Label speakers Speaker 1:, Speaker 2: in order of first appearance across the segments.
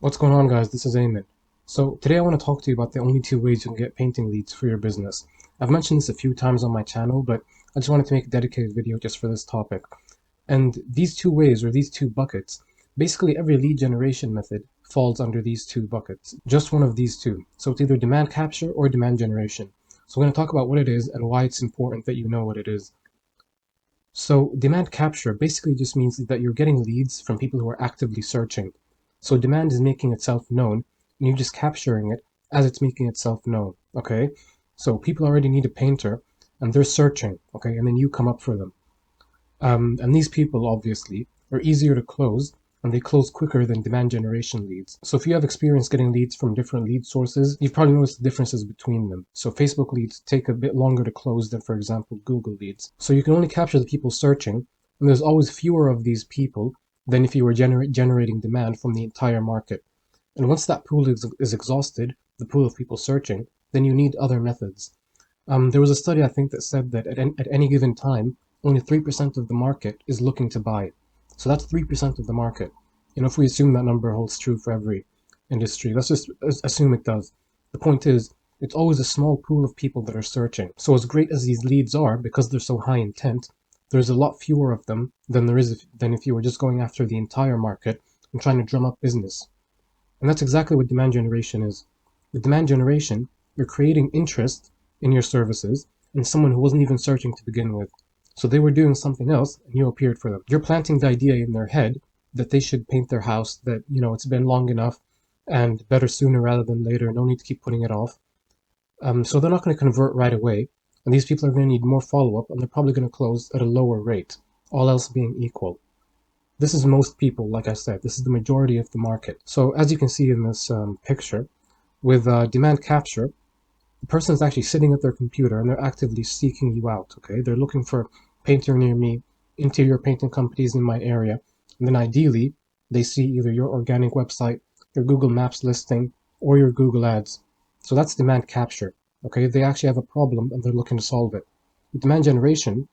Speaker 1: What's going on, guys? This is Eamon. So today I want to talk to you about the only two ways you can get painting leads for your business. I've mentioned this a few times on my channel, but I just wanted to make a dedicated video just for this topic. And these two ways, or these two buckets, basically every lead generation method falls under these two buckets. Just one of these two. So it's either demand capture or demand generation. So we're going to talk about what it is and why it's important that you know what it is. So demand capture basically just means that you're getting leads from people who are actively searching. So demand is making itself known, and you're just capturing it as it's making itself known, okay? So people already need a painter, and they're searching, okay? And then you come up for them. And these people, obviously, are easier to close, and they close quicker than demand generation leads. So if you have experience getting leads from different lead sources, you've probably noticed the differences between them. So Facebook leads take a bit longer to close than, for example, Google leads. So you can only capture the people searching, and there's always fewer of these people than if you were generating demand from the entire market. And once that pool is exhausted, the pool of people searching, then you need other methods. There was a study, I think, that said that at any given time, only 3% of the market is looking to buy. So that's 3% of the market. If we assume that number holds true for every industry, let's just assume it does. The point is, it's always a small pool of people that are searching. So as great as these leads are, because they're so high intent, there's a lot fewer of them than if you were just going after the entire market and trying to drum up business. And that's exactly what demand generation is. With demand generation, you're creating interest in your services in someone who wasn't even searching to begin with. So they were doing something else and you appeared for them. You're planting the idea in their head that they should paint their house, that, it's been long enough and better sooner rather than later. No need to keep putting it off. So they're not going to convert right away. And these people are going to need more follow-up, and they're probably going to close at a lower rate, all else being equal. This is most people, like I said. This is the majority of the market. So as you can see in this picture, with demand capture, the person is actually sitting at their computer and they're actively seeking you out, okay? They're looking for painter near me, interior painting companies in my area, and then ideally, they see either your organic website, your Google Maps listing, or your Google Ads. So that's demand capture, okay? They actually have a problem and they're looking to solve it. With demand generation,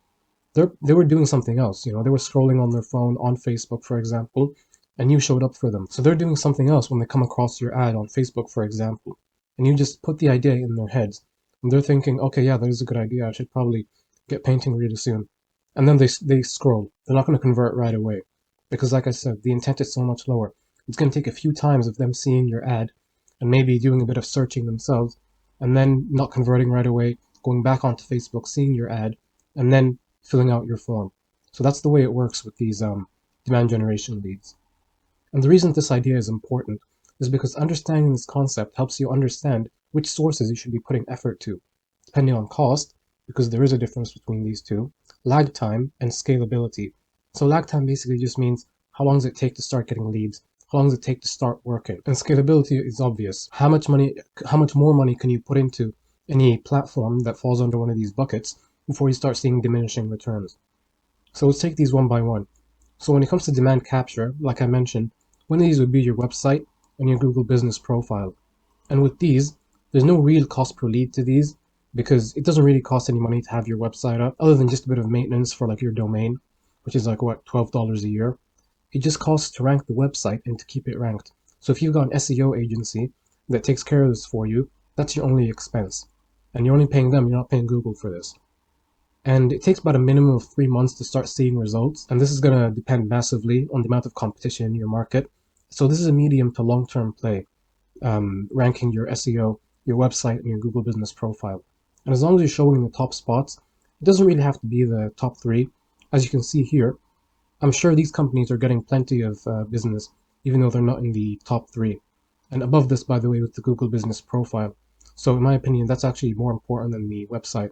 Speaker 1: they were doing something else. They were scrolling on their phone on Facebook, for example, and you showed up for them. So they're doing something else when they come across your ad on Facebook, for example, and you just put the idea in their heads, and they're thinking, okay, yeah, that is a good idea. I should probably get painting really soon. And then they scroll. They're not going to convert right away because, like I said, the intent is so much lower. It's going to take a few times of them seeing your ad and maybe doing a bit of searching themselves, and then not converting right away, going back onto Facebook, seeing your ad, and then filling out your form. So that's the way it works with these demand generation leads. And the reason this idea is important is because understanding this concept helps you understand which sources you should be putting effort to, depending on cost, because there is a difference between these two, lag time, and scalability. So lag time basically just means how long does it take to start getting leads, how long does it take to start working. And scalability is obvious. How much more money can you put into any platform that falls under one of these buckets before you start seeing diminishing returns? So let's take these one by one. So when it comes to demand capture, like I mentioned, one of these would be your website and your Google Business Profile. And with these, there's no real cost per lead to these because it doesn't really cost any money to have your website up other than just a bit of maintenance for like your domain, which is like what, $12 a year. It just costs to rank the website and to keep it ranked. So if you've got an SEO agency that takes care of this for you, that's your only expense. And you're only paying them, you're not paying Google for this. And it takes about a minimum of 3 months to start seeing results. And this is going to depend massively on the amount of competition in your market. So this is a medium to long-term play, ranking your SEO, your website, and your Google Business Profile. And as long as you're showing in the top spots, it doesn't really have to be the top 3. As you can see here, I'm sure these companies are getting plenty of business, even though they're not in the top 3. And above this, by the way, with the Google Business Profile. So in my opinion, that's actually more important than the website.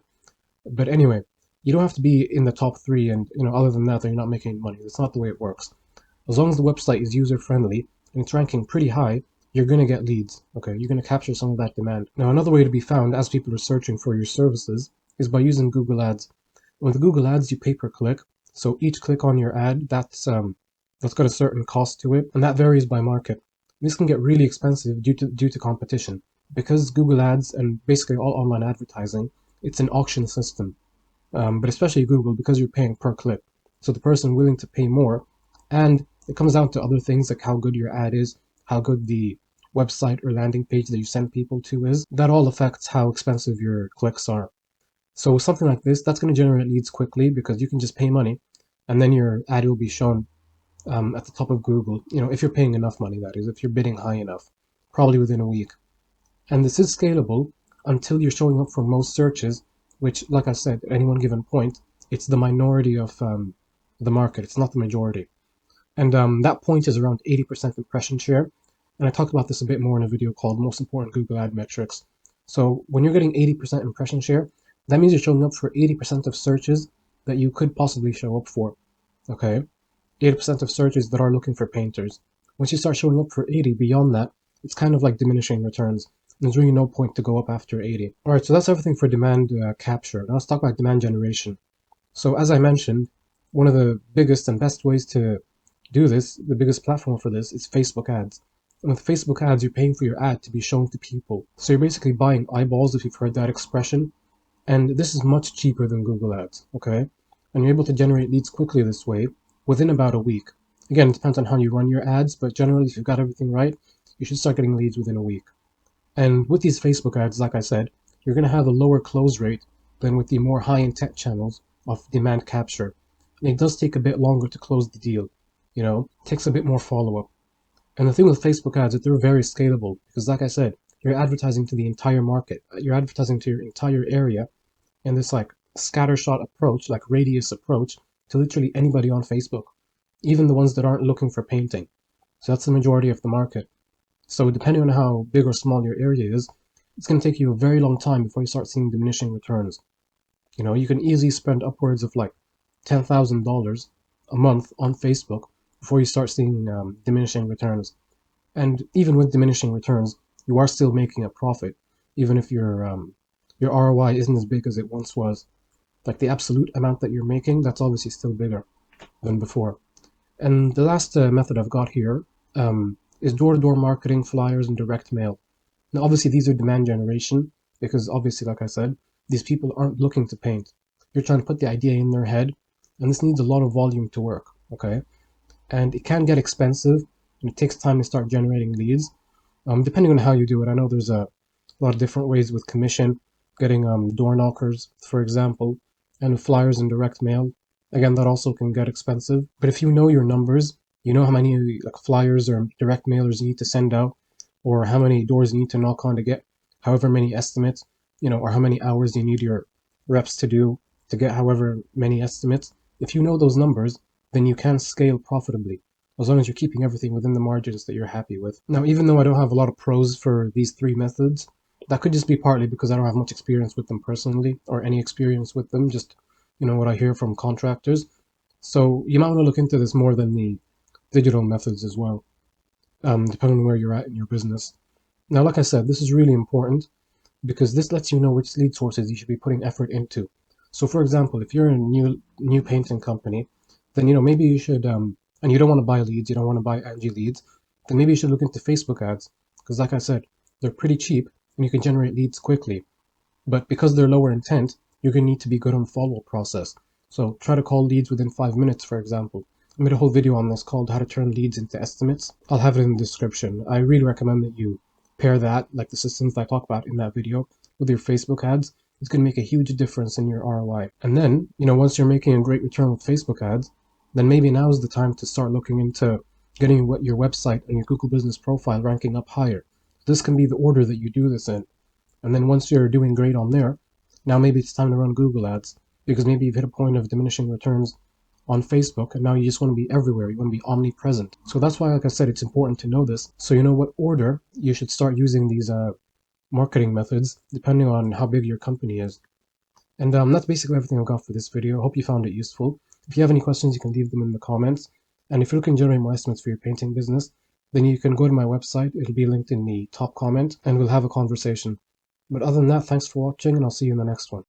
Speaker 1: But anyway, you don't have to be in the top 3 and, other than that, you're not making money. That's not the way it works. As long as the website is user-friendly and it's ranking pretty high, you're going to get leads, okay? You're going to capture some of that demand. Now, another way to be found as people are searching for your services is by using Google Ads. With Google Ads, you pay per click. So each click on your ad, that's got a certain cost to it, and that varies by market. This can get really expensive due to competition. Because Google Ads and basically all online advertising, it's an auction system. But especially Google, because you're paying per click. So the person willing to pay more, and it comes down to other things like how good your ad is, how good the website or landing page that you send people to is, that all affects how expensive your clicks are. So something like this, that's going to generate leads quickly because you can just pay money and then your ad will be shown at the top of Google. If you're paying enough money, that is, if you're bidding high enough, probably within a week. And this is scalable until you're showing up for most searches, which, like I said, at any one given point, it's the minority of the market. It's not the majority. And that point is around 80% impression share. And I talked about this a bit more in a video called Most Important Google Ad Metrics. So when you're getting 80% impression share, that means you're showing up for 80% of searches that you could possibly show up for. Okay? 80% of searches that are looking for painters. Once you start showing up for 80 beyond that, it's kind of like diminishing returns. There's really no point to go up after 80. All right, so that's everything for demand capture. Now let's talk about demand generation. So as I mentioned, one of the biggest and best ways to do this, the biggest platform for this, is Facebook ads. And with Facebook ads, you're paying for your ad to be shown to people. So you're basically buying eyeballs, if you've heard that expression. And this is much cheaper than Google ads, okay? And you're able to generate leads quickly this way within about a week. Again, it depends on how you run your ads, but generally, if you've got everything right, you should start getting leads within a week. And with these Facebook ads, like I said, you're going to have a lower close rate than with the more high intent channels of demand capture. And it does take a bit longer to close the deal. It takes a bit more follow-up. And the thing with Facebook ads is that they're very scalable because, like I said, you're advertising to the entire market. You're advertising to your entire area in this like scattershot approach, like radius approach to literally anybody on Facebook, even the ones that aren't looking for painting. So that's the majority of the market. So depending on how big or small your area is, it's going to take you a very long time before you start seeing diminishing returns. You can easily spend upwards of like $10,000 a month on Facebook before you start seeing diminishing returns. And even with diminishing returns, you are still making a profit, even if your ROI isn't as big as it once was. Like the absolute amount that you're making, that's obviously still bigger than before. And the last method I've got here is door-to-door marketing, flyers, and direct mail. Now, obviously, these are demand generation because obviously, like I said, these people aren't looking to paint. You're trying to put the idea in their head, and this needs a lot of volume to work, okay? And it can get expensive, and it takes time to start generating leads, depending on how you do it. I know there's a lot of different ways with commission, getting door knockers, for example, and flyers and direct mail. Again, that also can get expensive. But if you know your numbers, you know how many like flyers or direct mailers you need to send out, or how many doors you need to knock on to get however many estimates, or how many hours you need your reps to do to get however many estimates. If you know those numbers, then you can scale profitably, as long as you're keeping everything within the margins that you're happy with. Now, even though I don't have a lot of pros for these three methods, that could just be partly because I don't have much experience with them personally, or any experience with them, just, what I hear from contractors. So you might want to look into this more than the digital methods as well, depending on where you're at in your business. Now, like I said, this is really important because this lets you know which lead sources you should be putting effort into. So, for example, if you're a new painting company, then maybe you should, and you don't want to buy leads, you don't want to buy Angie leads, then maybe you should look into Facebook ads because, like I said, they're pretty cheap and you can generate leads quickly. But because they're lower intent, you're going to need to be good on the follow-up process. So try to call leads within 5 minutes, for example. I made a whole video on this called How to Turn Leads into Estimates. I'll have it in the description. I really recommend that you pair that, like the systems I talk about in that video, with your Facebook ads. It's going to make a huge difference in your ROI. And then, once you're making a great return with Facebook ads, then maybe now is the time to start looking into getting your website and your Google Business Profile ranking up higher. This can be the order that you do this in. And then once you're doing great on there, now maybe it's time to run Google ads because maybe you've hit a point of diminishing returns on Facebook and now you just want to be everywhere. You want to be omnipresent. So that's why, like I said, it's important to know this. So you know what order you should start using these marketing methods depending on how big your company is. And that's basically everything I've got for this video. I hope you found it useful. If you have any questions, you can leave them in the comments. And if you're looking to generate more estimates for your painting business, then you can go to my website. It'll be linked in the top comment and we'll have a conversation. But other than that, thanks for watching and I'll see you in the next one.